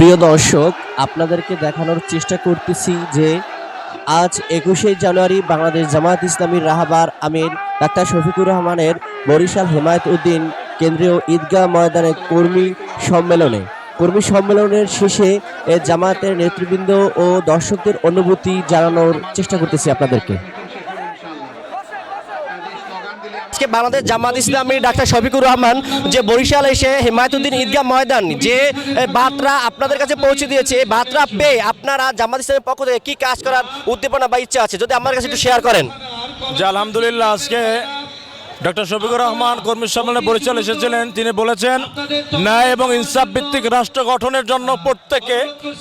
প্রিয় দর্শক, আপনাদেরকে দেখানোর চেষ্টা করতেছি যে আজ ২১শে জানুয়ারি বাংলাদেশ জামায়াত ইসলামীর রাহবার আমির ডাক্তার শফিকুর রহমানের বরিশাল হেমায়েত উদ্দিন কেন্দ্রীয় ঈদগাহ ময়দানে কর্মী সম্মেলনের শেষে জামায়াতের নেতৃবৃন্দ ও দর্শকদের অনুভূতি জানানোর চেষ্টা করতেছি আপনাদেরকে। আজকে বাংলাদেশ জামাত ইসলামী ডাক্তার শফিকুর রহমান যে বরিশাল এসে হেমায়েতুদ্দিন ঈদগাহ ময়দান যে বার্তা আপনাদের কাছে পৌঁছে দিয়েছে, বার্তা পেয়ে আপনারা জামাত ইসলামের পক্ষ থেকে কি কাজ করার উদ্দীপনা বা ইচ্ছা আছে যদি আমার কাছে একটু শেয়ার করেন। যে আলহামদুলিল্লাহ আজকে ডক্টর শফিকুর রহমান কর্মী সম্মেলনে বরিশাল এসেছিলেন। তিনি বলেছেন ন্যায় এবং ইনসাফ ভিত্তিক রাষ্ট্র গঠনের জন্য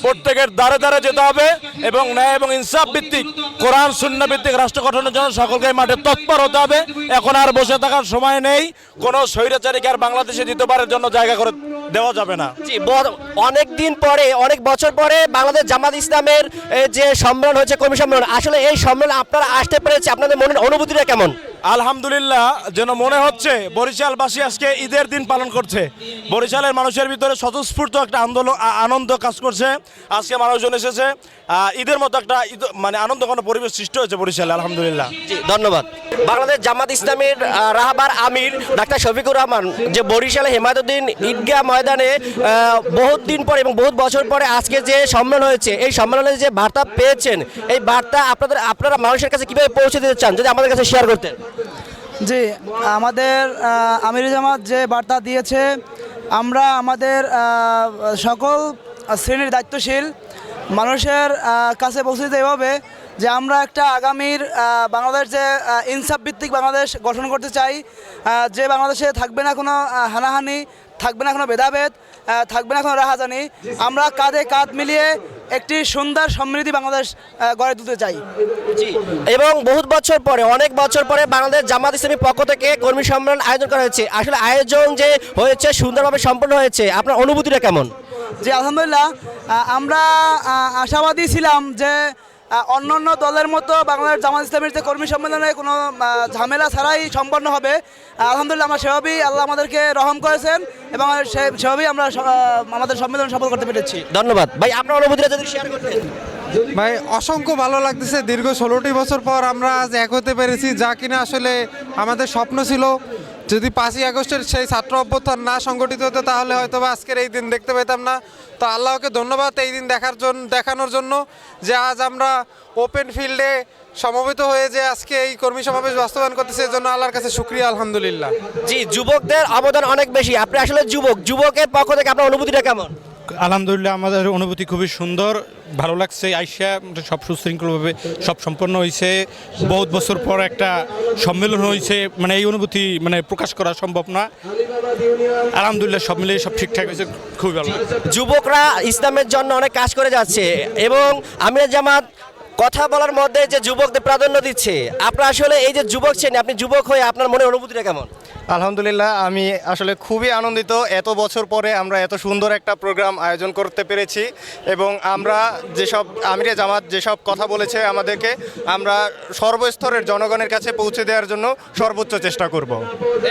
প্রত্যেকের দ্বারে দ্বারে যেতে হবে এবং ন্যায় এবং ইনসাফ ভিত্তিক কোরআন সুন্নাহ ভিত্তিক রাষ্ট্র গঠনের জন্য সকলকে মাঠে তৎপর হতে হবে। এখন আর বসে থাকার সময় নেই, কোনো স্বৈরাচারীকে আর বাংলাদেশে দ্বিতীয়বারের জন্য জায়গা করে দেওয়া যাবে না। অনেক দিন পরে, অনেক বছর পরে বাংলাদেশ জামাত ইসলামের যে সম্মেলন হয়েছে, কর্মী সম্মেলন, আসলে এই সম্মেলন আপনারা আসতে পেরেছে, আপনাদের মনের অনুভূতিটা কেমন? আলহামদুলিল্লাহ, যেন মনে হচ্ছে বরিশালবাসী আজকে ঈদের দিন পালন করছে। বরিশালের মানুষের ভিতরে স্বতঃস্ফূর্ত একটা আনন্দ কাজ করছে। আজকে মানুষজন এসেছে, ঈদের মতো একটা আনন্দঘন পরিবেশ সৃষ্টি হয়েছে বরিশালে। আলহামদুলিল্লাহ, ধন্যবাদ। বাংলাদেশ জামাত ইসলামীর রাহবার আমির ডাক্তার শফিকুর রহমান যে বরিশালে হেমায়েতুদ্দিন ঈদগাহ ময়দানে বহুত দিন পরে এবং বহুত বছর পরে আজকে যে সম্মেলন হয়েছে, এই সম্মেলনে যে বার্তা পেয়েছেন, এই বার্তা আপনারা মানুষের কাছে কিভাবে পৌঁছে দিতে চান যদি আমাদের কাছে শেয়ার করতেন। জি, আমাদের আমির জামাত যে বার্তা দিয়েছে, আমরা আমাদের সকল শ্রেণীর দায়িত্বশীল মানুষের কাছে পৌঁছে দিতে এভাবে যে আমরা একটা আগামীর বাংলাদেশ যে ইনসাফ ভিত্তিক বাংলাদেশ গঠন করতে চাই, যে বাংলাদেশে থাকবে না কোনো হানাহানি, থাকবে না কোনো ভেদাভেদ, থাকবে না কোনো রাহাজানি। আমরা কাঁধে কাঁধ মিলিয়ে একটি সুন্দর সমৃদ্ধি বাংলাদেশ গড়ে তুলতে চাই। এবং বহুত বছর পরে, অনেক বছর পরে বাংলাদেশ জামাত ইসলামীর পক্ষ থেকে কর্মী সম্মেলন আয়োজন করা হয়েছে। আসলে আয়োজন যে হয়েছে সুন্দরভাবে সম্পন্ন হয়েছে, আপনার অনুভূতিটা কেমন? জি আলহামদুলিল্লাহ, আমরা আশাবাদী ছিলাম যে অন্যান্য দলের মতো বাংলাদেশ জামাত ইসলামীর যে কর্মী সম্মেলনে কোনো ঝামেলা ছাড়াই সম্পন্ন হবে। আলহামদুলিল্লাহ, আমরা সেভাবেই আল্লাহ আমাদেরকে রহম করেছেন এবং সেভাবেই আমরা আমাদের সম্মেলন সফল করতে পেরেছি। ধন্যবাদ ভাই, আপনার অনুভূতিটা যদি শেয়ার করতেন। ভাই, অসংখ্য ভালো লাগতেছে। দীর্ঘ 16টি বছর পর আমরা আজ এক হতে পেরেছি, যা কিনা আসলে আমাদের স্বপ্ন ছিল। যদি 5ই আগস্টের সেই ছাত্র অভ্যুত্থান না সংগঠিত হতো তাহলে হয়তো বা আজকের এই দিন দেখতে পেতাম না। তো আল্লাহকে ধন্যবাদ এই দিন দেখানোর জন্য যে আজ আমরা ওপেন ফিল্ডে সমবেত হয়ে যে আজকে এই কর্মী সমাবেশ বাস্তবায়ন করতেছে, এর জন্য আল্লাহর কাছে শুকরিয়া আলহামদুলিল্লাহ। জি, যুবকদের অবদান অনেক বেশি। আপনি আসলে যুবকের পক্ষ থেকে আপনার অনুভূতিটা কেমন? আলহামদুলিল্লাহ, আমাদের অনুভূতি খুবই সুন্দর, ভালো লাগছে। আইসা সব সুশৃঙ্খলভাবে সব সম্পন্ন হয়েছে। বহুত বছর পর একটা সম্মেলন হয়েছে, এই অনুভূতি প্রকাশ করা সম্ভব না। আলহামদুলিল্লাহ, সব মিলিয়ে সব ঠিকঠাক হয়েছে, খুবই ভালো। যুবকরা ইসলামের জন্য অনেক কাজ করে যাচ্ছে এবং আমির জামাত কথা বলার মধ্যে যে যুবকদের প্রাধান্য দিচ্ছে, আপনার আসলে এই যে যুবক ছিলেন, আপনি যুবক হয়ে আপনার মনের অনুভূতিটা কেমন? আলহামদুলিল্লাহ, আমি আসলে খুবই আনন্দিত। এত বছর পরে আমরা এত সুন্দর একটা প্রোগ্রাম আয়োজন করতে পেরেছি এবং আমরা যেসব আমিরে জামাত যেসব কথা বলেছে আমাদেরকে, আমরা সর্বস্তরের জনগণের কাছে পৌঁছে দেওয়ার জন্য সর্বোচ্চ চেষ্টা করব।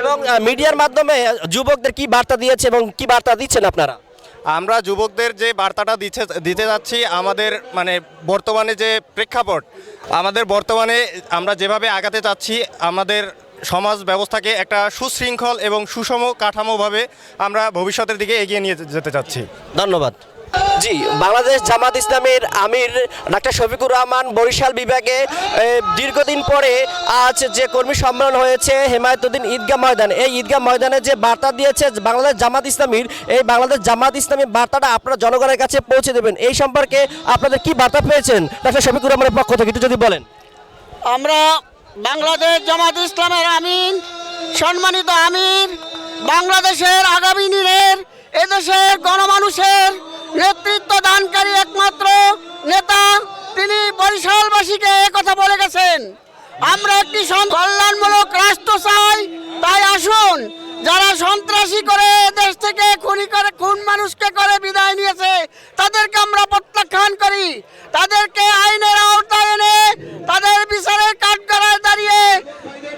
এবং মিডিয়ার মাধ্যমে যুবকদের কি বার্তা দিয়েছে এবং কি বার্তা দিচ্ছেন আপনারা? আমরা যুবকদের যে বার্তাটা দিতে যাচ্ছি, আমাদের বর্তমানে যে প্রেক্ষাপট, আমাদের বর্তমানে আমরা যেভাবে আগাতে চাচ্ছি, আমাদের সমাজ ব্যবস্থাকে একটা সুশৃঙ্খল এবং সুষম কাঠামোভাবে আমরা ভবিষ্যতের দিকে এগিয়ে নিয়ে যেতে চাচ্ছি। ধন্যবাদ। জি, বাংলাদেশ জামাত ইসলামের আমির ডাক্তার শফিকুর রহমান বরিশাল বিভাগে দীর্ঘদিন পরে আজ যে কর্মী সম্মেলন হয়েছে হেমায়েতুদ্দিন ঈদগাহ ময়দান, এই ঈদগাহ ময়দানে যে বার্তা দিয়েছে বাংলাদেশ জামাত ইসলামীর, এই বাংলাদেশ জামাত ইসলামীর বার্তাটা আপনারা জনগণের কাছে পৌঁছে দেবেন। এই সম্পর্কে আপনাদের কি বার্তা পেয়েছেন ডাক্তার শফিকুর রহমানের পক্ষ থেকে একটু যদি বলেন। আমরা বাংলাদেশ জামাত ইসলামের আমির, সম্মানিত আমির, বাংলাদেশের আগামী দিনের এদেশের গণমানুষের নেতৃত্ব দানকারী একমাত্র নেতা, তিনি বরিশালবাসীকে কথা বলে গেছেন, আমরা একটি কল্যাণমূলক রাষ্ট্র চাই। তাই আসুন, যারা সন্ত্রাসী করে দেশ থেকে খুন মানুষকে করে বিদায় নিয়েছে, তাদেরকে আমরা প্রত্যাখ্যান করি। তাদেরকে আইনের আওতায় এনে তাদের বিচারের কাঠগড়ায় দাঁড়িয়ে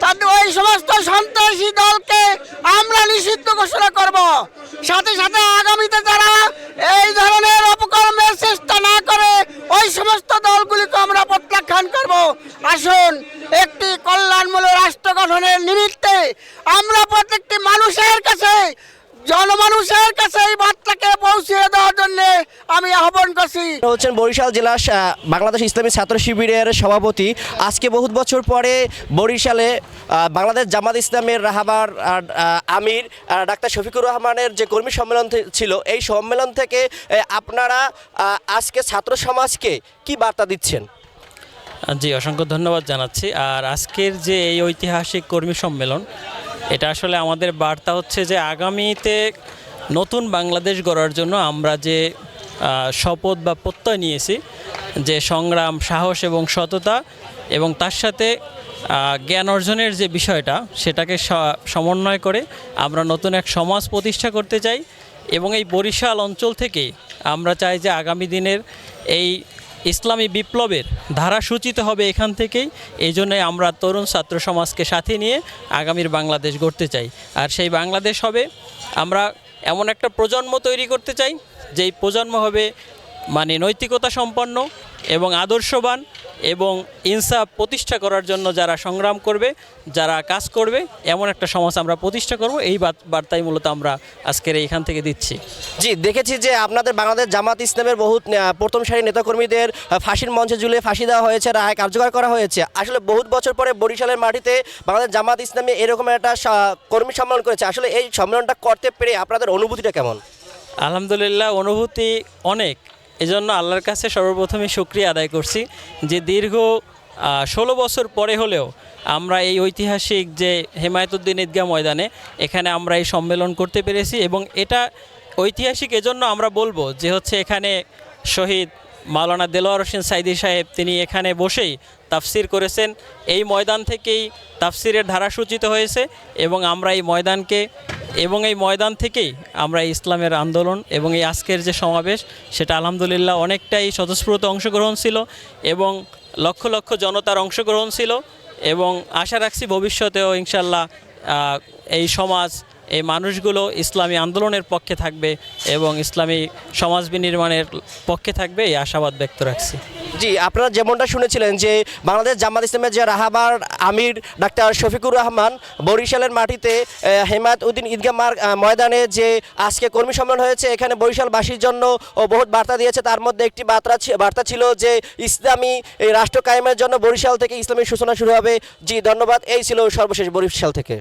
তাদের ওই সমস্ত সন্ত্রাসী দলকে আমরা নিষিদ্ধ ঘোষণা করব। সাথে সাথে আগামীতে যারা এই ধরনের পৌঁছিয়ে দেওয়ার জন্য আমি আহ্বান করছি। হচ্ছেন বরিশাল জেলা বাংলাদেশ ইসলামী ছাত্র শিবিরের সভাপতি। আজকে বহুত বছর পরে বরিশালে বাংলাদেশ জামাত ইসলামের রাহাবার আমির ডাক্তার শফিকুর রহমানের যে কর্মী সম্মেলন ছিল, এই সম্মেলন থেকে আপনারা আজকে ছাত্র সমাজকে কি বার্তা দিচ্ছেন? জি, অসংখ্য ধন্যবাদ জানাচ্ছি। আর আজকের যে এই ঐতিহাসিক কর্মী সম্মেলন, এটা আসলে আমাদের বার্তা হচ্ছে যে আগামীতে নতুন বাংলাদেশ গড়ার জন্য আমরা যে শপথ বা প্রত্যয় নিয়েছি, যে সংগ্রাম, সাহস এবং সততা এবং তার সাথে জ্ঞান অর্জনের যে বিষয়টা, সেটাকে সমন্বয় করে আমরা নতুন এক সমাজ প্রতিষ্ঠা করতে চাই। এবং এই বরিশাল অঞ্চল থেকেই আমরা চাই যে আগামী দিনের এই ইসলামী বিপ্লবের ধারা সূচিত হবে এখান থেকেই। এই জন্যই আমরা তরুণ ছাত্র সমাজকে সাথে নিয়ে আগামীর বাংলাদেশ গড়তে চাই। আর সেই বাংলাদেশ হবে, আমরা এমন একটা প্রজন্ম তৈরি করতে চাই যেই প্রজন্ম হবে মানে নৈতিকতা সম্পন্ন এবং আদর্শবান এবং ইনসাফ প্রতিষ্ঠা করার জন্য যারা সংগ্রাম করবে, যারা কাজ করবে, এমন একটা সমাজ আমরা প্রতিষ্ঠা করব। এই বার্তাই মূলত আমরা আজকের এইখান থেকে দিচ্ছি। জি, দেখেছি যে আপনাদের বাংলাদেশ জামাত ইসলামের বহুত প্রথম সারি নেতাকর্মীদের ফাঁসির মঞ্চে ঝুলিয়ে ফাঁসি দেওয়া হয়েছে, রায় কার্যকর করা হয়েছে। আসলে বহুত বছর পরে বরিশালের মাটিতে বাংলাদেশ জামাত ইসলামী এরকম একটা কর্মী সম্মেলন করেছে। আসলে এই সম্মেলনটা করতে পেরে আপনাদের অনুভূতিটা কেমন? আলহামদুলিল্লাহ, অনুভূতি অনেক। এজন্য আল্লাহর কাছে সর্বপ্রথমে শুকরিয়া আদায় করছি যে দীর্ঘ 16 বছর পরে হলেও আমরা এই ঐতিহাসিক যে হেমায়েতুদ্দিন ঈদগাহ ময়দানে এখানে আমরা এই সম্মেলন করতে পেরেছি। এবং এটা ঐতিহাসিক এজন্য আমরা বলবো যে হচ্ছে এখানে শহীদ মাওলানা দেলোয়ার হোসেন সাইদি সাহেব তিনি এখানে বসেই তাফসির করেছেন। এই ময়দান থেকেই তাফসিরের ধারা সূচিত হয়েছে এবং আমরা এই ময়দান থেকেই আমরা ইসলামের আন্দোলন এবং এই আজকের যে সমাবেশ, সেটা আলহামদুলিল্লাহ অনেকটাই স্বতঃস্ফূর্ত অংশগ্রহণ ছিল এবং লক্ষ লক্ষ জনতার অংশগ্রহণ ছিল। এবং আশা রাখছি ভবিষ্যতেও ইনশাল্লাহ এই সমাজ, এই মানুষগুলো ইসলামী আন্দোলনের পক্ষে থাকবে এবং ইসলামী সমাজ বিনির্মাণের পক্ষে থাকবে, এই আশাবাদ ব্যক্ত রাখছি। জি, আপনারা যেমনটা শুনেছিলেন যে বাংলাদেশ জামাত ইসলামের যে রাহাবার আমির ডাক্তার শফিকুর রহমান বরিশালের মাটিতে হেমায়েতুদ্দিন ঈদগাহ ময়দানে যে আজকে কর্মী সম্মেলন হয়েছে, এখানে বরিশালবাসীর জন্য বহুত বার্তা দিয়েছে। তার মধ্যে একটি বার্তা ছিল যে ইসলামী রাষ্ট্র কায়েমের জন্য বরিশাল থেকে ইসলামী সূচনা শুরু হবে। জি, ধন্যবাদ। এই ছিল সর্বশেষ বরিশাল থেকে।